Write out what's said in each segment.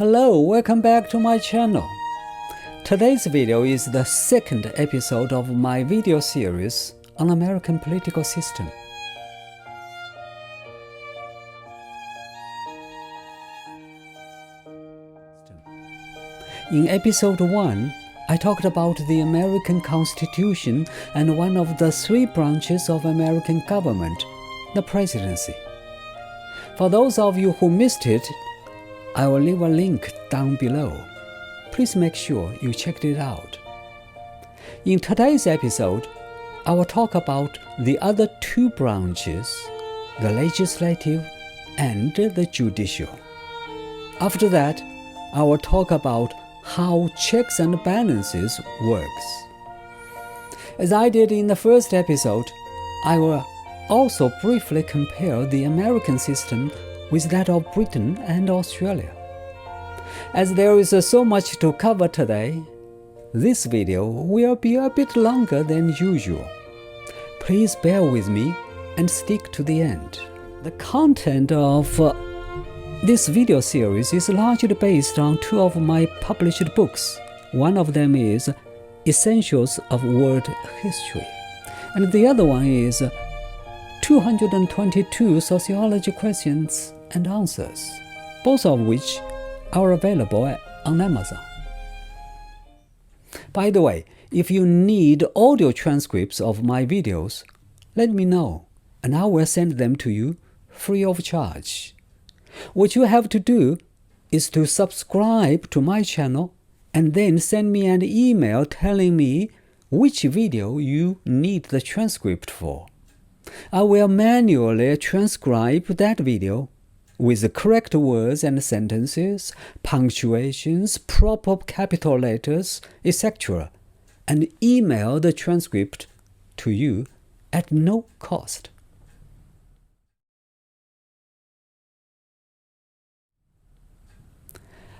Hello, welcome back to my channel. Today's video is the second episode of my video series on American political system. In episode 1, I talked about the American Constitution and one of the three branches of American government, the presidency. For those of you who missed it, I will leave a link down below. Please make sure you checked it out. In today's episode, I will talk about the other two branches, the legislative and the judicial. After that, I will talk about how checks and balances works. As I did in the first episode, I will also briefly compare the American system with that of Britain and Australia. As there is so much to cover today, this video will be a bit longer than usual. Please bear with me and stick to the end. The content of this video series is largely based on two of my published books. One of them is Essentials of World History, and the other one is 222 Sociology Questions and Answers, both of which are available on Amazon. By the way, if you need audio transcripts of my videos, let me know, and I will send them to you free of charge. What you have to do is to subscribe to my channel and then send me an email telling me which video you need the transcript for. I will manually transcribe that video with the correct words and sentences, punctuations, proper capital letters, etc., and email the transcript to you at no cost.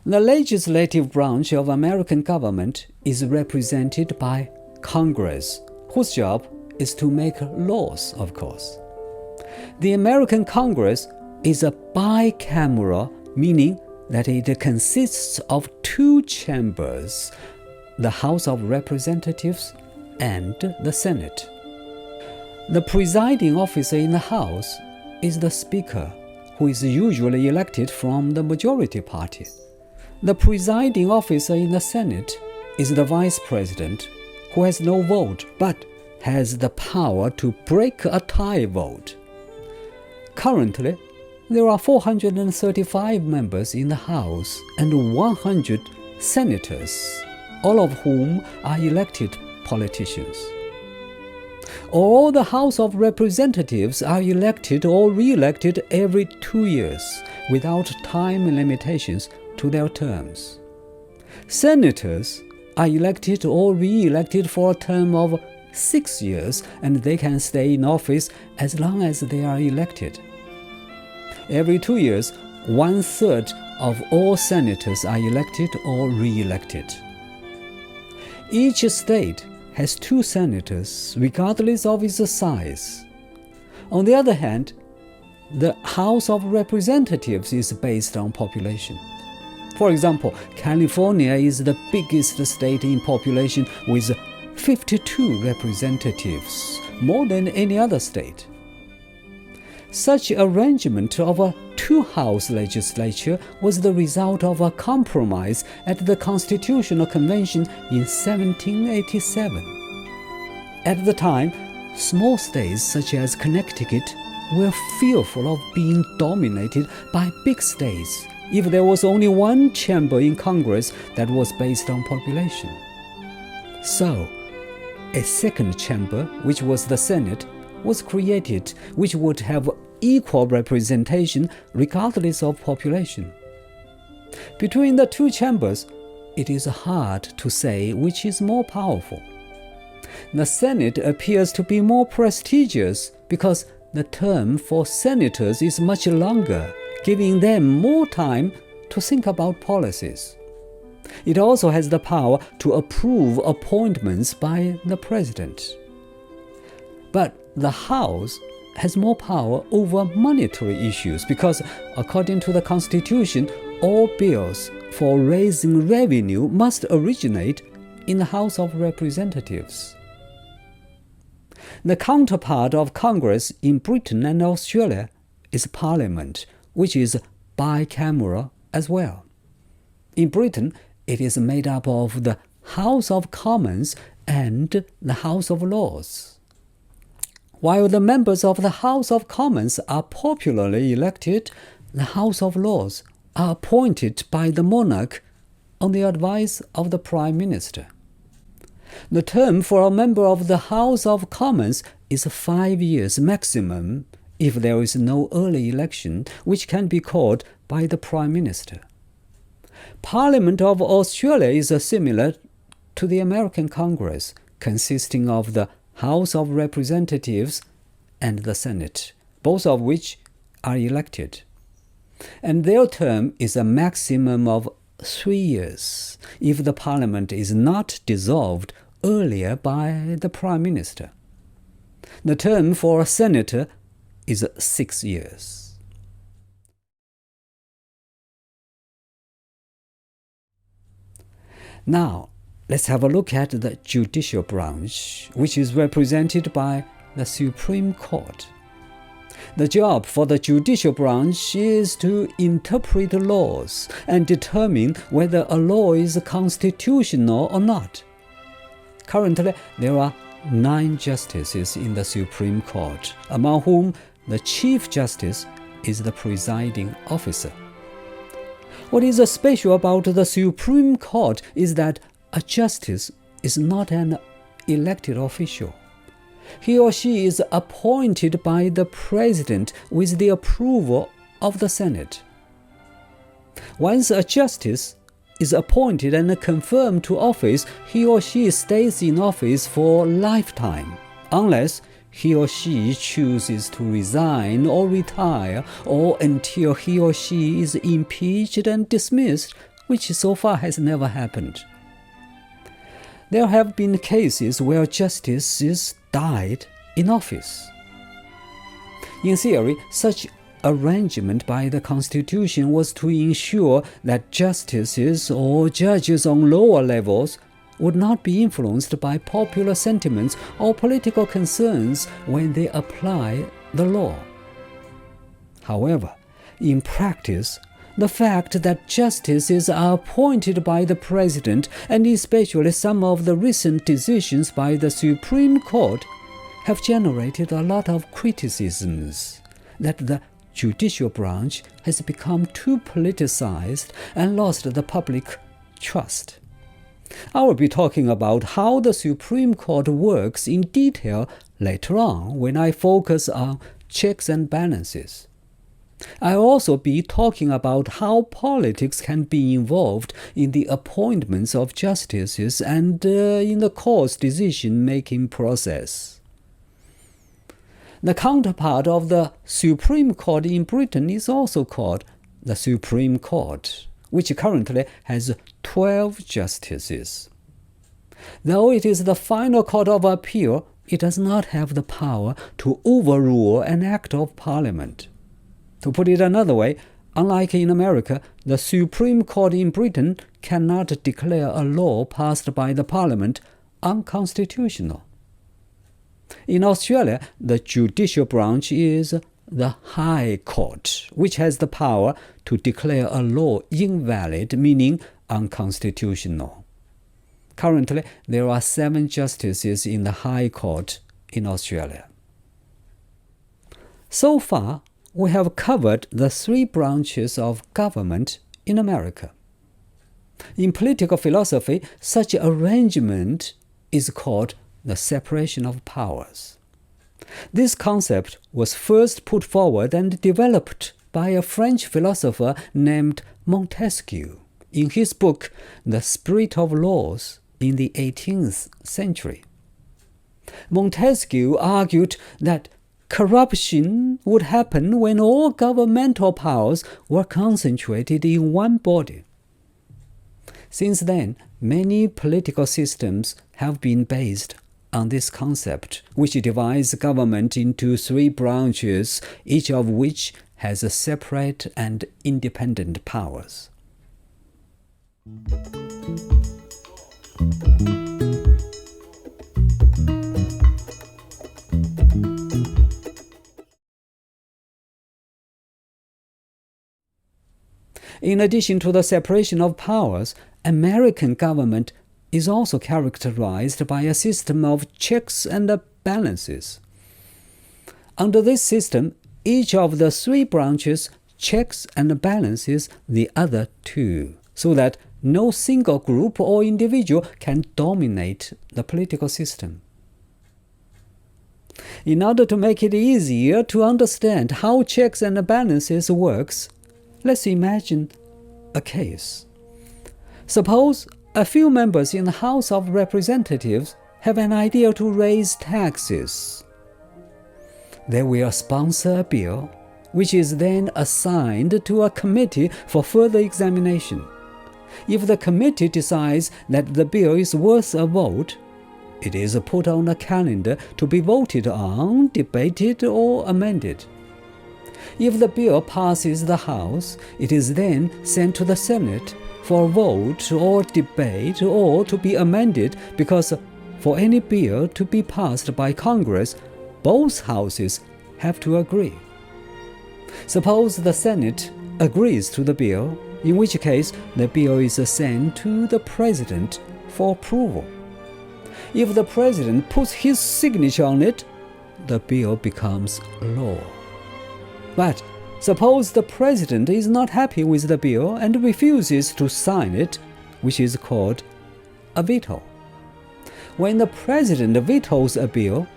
The legislative branch of American government is represented by Congress, whose job is to make laws, of course. The American Congress is a bicameral, meaning that it consists of two chambers, the House of Representatives and the Senate. The presiding officer in the House is the Speaker, who is usually elected from the majority party. The presiding officer in the Senate is the Vice President, who has no vote but has the power to break a tie vote. Currently, there are 435 members in the House and 100 senators, all of whom are elected politicians. All the House of Representatives are elected or re-elected every 2 years, without time limitations to their terms. Senators are elected or re-elected for a term of 6 years, and they can stay in office as long as they are elected. Every 2 years, 1/3 of all senators are elected or re-elected. Each state has 2 senators, regardless of its size. On the other hand, the House of Representatives is based on population. For example, California is the biggest state in population with 52 representatives, more than any other state. Such arrangement of a two-house legislature was the result of a compromise at the Constitutional Convention in 1787. At the time, small states such as Connecticut were fearful of being dominated by big states if there was only one chamber in Congress that was based on population. So, a second chamber, which was the Senate, was created, which would have equal representation regardless of population. Between the two chambers, it is hard to say which is more powerful. The Senate appears to be more prestigious because the term for senators is much longer, giving them more time to think about policies. It also has the power to approve appointments by the president. But the House has more power over monetary issues because, according to the Constitution, all bills for raising revenue must originate in the House of Representatives. The counterpart of Congress in Britain and Australia is Parliament, which is bicameral as well. In Britain, it is made up of the House of Commons and the House of Lords. While the members of the House of Commons are popularly elected, the House of Lords are appointed by the monarch on the advice of the Prime Minister. The term for a member of the House of Commons is 5 years maximum if there is no early election, which can be called by the Prime Minister. Parliament of Australia is similar to the American Congress, consisting of the House of Representatives and the Senate, both of which are elected. And their term is a maximum of 3 years if the Parliament is not dissolved earlier by the Prime Minister. The term for a senator is 6 years. Now, let's have a look at the judicial branch, which is represented by the Supreme Court. The job for the judicial branch is to interpret laws and determine whether a law is constitutional or not. Currently, there are 9 justices in the Supreme Court, among whom the Chief Justice is the presiding officer. What is special about the Supreme Court is that a justice is not an elected official. He or she is appointed by the President with the approval of the Senate. Once a justice is appointed and confirmed to office, he or she stays in office for a lifetime, unless he or she chooses to resign or retire, or until he or she is impeached and dismissed, which so far has never happened. There have been cases where justices died in office. In theory, such arrangement by the Constitution was to ensure that justices or judges on lower levels would not be influenced by popular sentiments or political concerns when they apply the law. However, in practice, the fact that justices are appointed by the President, and especially some of the recent decisions by the Supreme Court, have generated a lot of criticisms that the judicial branch has become too politicized and lost the public trust. I will be talking about how the Supreme Court works in detail later on when I focus on checks and balances. I'll also be talking about how politics can be involved in the appointments of justices and in the court's decision-making process. The counterpart of the Supreme Court in Britain is also called the Supreme Court, which currently has 12 justices. Though it is the final court of appeal, it does not have the power to overrule an act of Parliament. To put it another way, unlike in America, the Supreme Court in Britain cannot declare a law passed by the Parliament unconstitutional. In Australia, the judicial branch is the High Court, which has the power to declare a law invalid, meaning unconstitutional. Currently, there are 7 justices in the High Court in Australia. So far, we have covered the 3 branches of government in America. In political philosophy, such arrangement is called the separation of powers. This concept was first put forward and developed by a French philosopher named Montesquieu in his book The Spirit of Laws in the 18th century. Montesquieu argued that corruption would happen when all governmental powers were concentrated in one body. Since then, many political systems have been based on this concept, which divides government into 3 branches, each of which has a separate and independent powers. In addition to the separation of powers, American government is also characterized by a system of checks and balances. Under this system, each of the three branches checks and balances the other two, so that no single group or individual can dominate the political system. In order to make it easier to understand how checks and balances works, let's imagine a case. Suppose a few members in the House of Representatives have an idea to raise taxes. They will sponsor a bill, which is then assigned to a committee for further examination. If the committee decides that the bill is worth a vote, it is put on a calendar to be voted on, debated, or amended. If the bill passes the House, it is then sent to the Senate for a vote or debate or to be amended, because for any bill to be passed by Congress, both houses have to agree. Suppose the Senate agrees to the bill, in which case the bill is sent to the President for approval. If the President puts his signature on it, the bill becomes law. But suppose the President is not happy with the bill and refuses to sign it, which is called a veto. When the President vetoes a bill,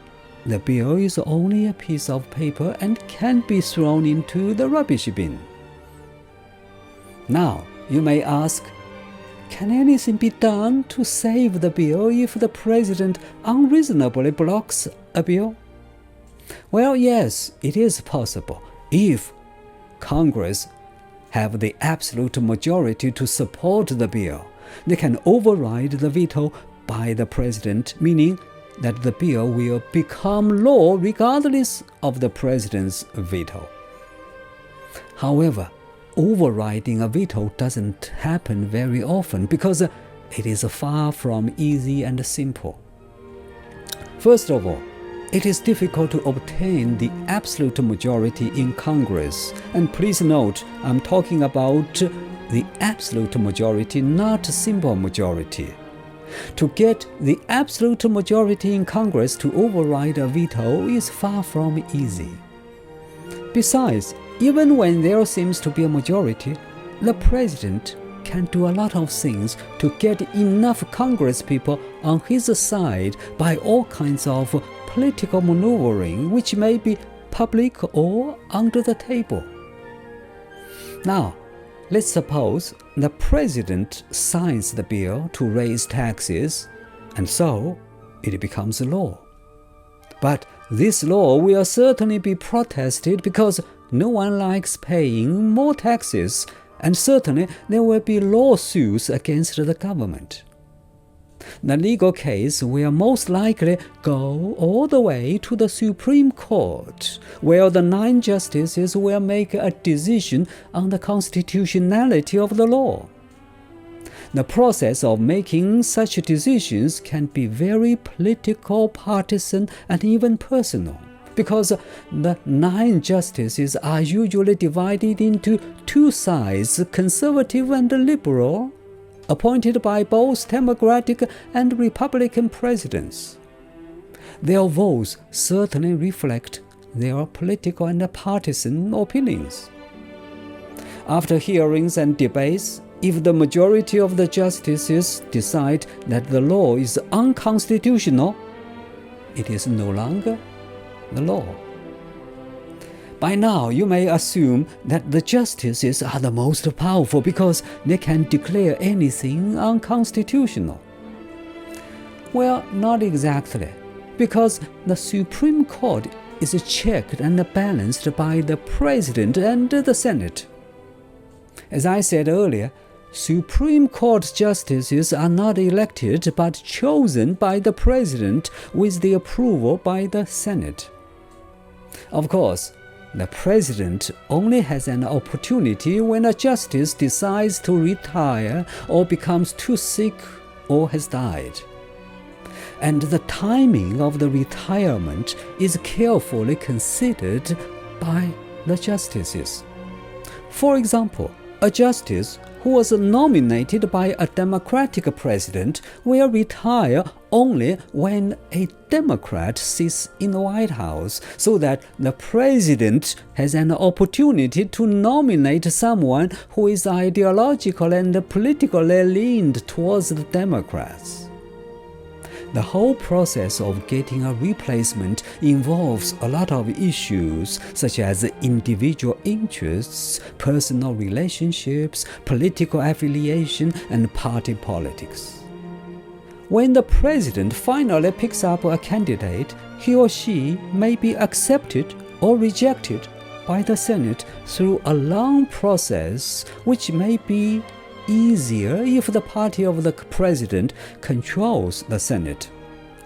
the bill is only a piece of paper and can be thrown into the rubbish bin. Now, you may ask, can anything be done to save the bill if the President unreasonably blocks a bill? Well, yes, it is possible if Congress have the absolute majority to support the bill. They can override the veto by the President, meaning that the bill will become law regardless of the President's veto. However, overriding a veto doesn't happen very often because it is far from easy and simple. First of all, it is difficult to obtain the absolute majority in Congress. And please note, I'm talking about the absolute majority, not simple majority. To get the absolute majority in Congress to override a veto is far from easy. Besides, even when there seems to be a majority, the President can do a lot of things to get enough Congress people on his side by all kinds of political maneuvering, which may be public or under the table. Now, let's suppose the President signs the bill to raise taxes, and so it becomes law. But this law will certainly be protested because no one likes paying more taxes, and certainly there will be lawsuits against the government. The legal case will most likely go all the way to the Supreme Court, where the 9 justices will make a decision on the constitutionality of the law. The process of making such decisions can be very political, partisan, and even personal, because the 9 justices are usually divided into 2 sides, conservative and liberal, appointed by both Democratic and Republican presidents. Their votes certainly reflect their political and partisan opinions. After hearings and debates, if the majority of the justices decide that the law is unconstitutional, it is no longer the law. By now, you may assume that the justices are the most powerful because they can declare anything unconstitutional. Well, not exactly, because the Supreme Court is checked and balanced by the President and the Senate. As I said earlier, Supreme Court justices are not elected but chosen by the President with the approval by the Senate. Of course, the president only has an opportunity when a justice decides to retire or becomes too sick or has died. And the timing of the retirement is carefully considered by the justices. For example, a justice who was nominated by a Democratic president will retire only when a Democrat sits in the White House, so that the president has an opportunity to nominate someone who is ideological and politically leaned towards the Democrats. The whole process of getting a replacement involves a lot of issues such as individual interests, personal relationships, political affiliation, and party politics. When the president finally picks up a candidate, he or she may be accepted or rejected by the Senate through a long process, which may be easier if the party of the president controls the Senate.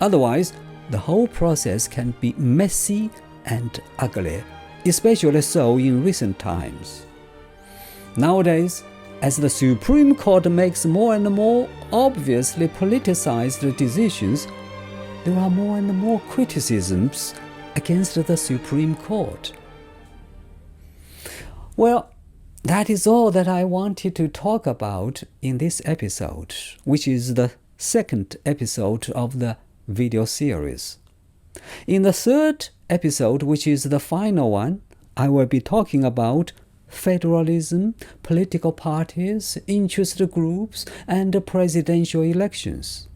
Otherwise, the whole process can be messy and ugly, especially so in recent times. Nowadays, as the Supreme Court makes more and more obviously politicized decisions, there are more and more criticisms against the Supreme Court. Well, that is all that I wanted to talk about in this episode, which is the second episode of the video series. In the third episode, which is the final one, I will be talking about federalism, political parties, interest groups, and presidential elections.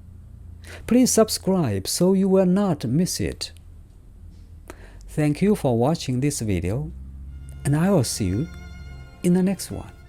Please subscribe so you will not miss it. Thank you for watching this video, and I will see you in the next one.